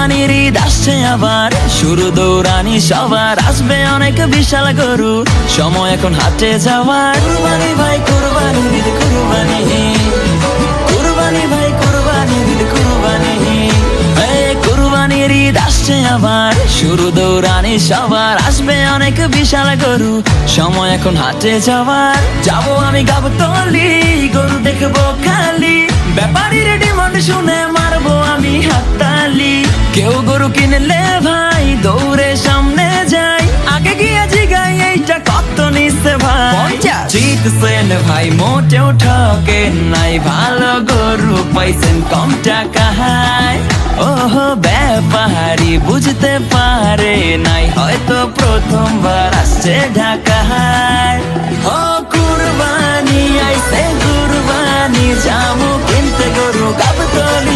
কুরবানির ঈদ আসছে আবার, শুরু দৌড়ানি সবার, আসবে অনেক বিশাল গরু, সময় এখন হাটে যাওয়ার। কুরবানি ভাই কুরবানি ঈদ কুরবানি, কুরবানি ভাই কুরবানি ঈদ কুরবানি। কুরবানির ঈদ আসছে আবার, শুরু দৌড়ানি সবার, আসবে অনেক বিশাল গরু, সময় এখন হাটে যাওয়ার। যাবো আমি গাবতলী, গরু দেখবো খালি, ব্যাপারীর ডিমান্ড শুনে মারবো আমি হাততালি। কেউ গরু কিনলে ভাই দৌড়ে সামনে যাই, আগে গিয়ে জিগাই এইটা কত নিচ্ছে ভাই। জিতছেন ভাই মোটেও ঠকেন নাই, ভালো গরু পাইছেন কম টাকায়। ওহো ব্যাপারী বুঝতে পারে নাই, হয়তো প্রথমবার আসছে ঢাকায়। ও কুরবানি আইছে কুরবানি, যাবো কিনতে গরু গাবতলী।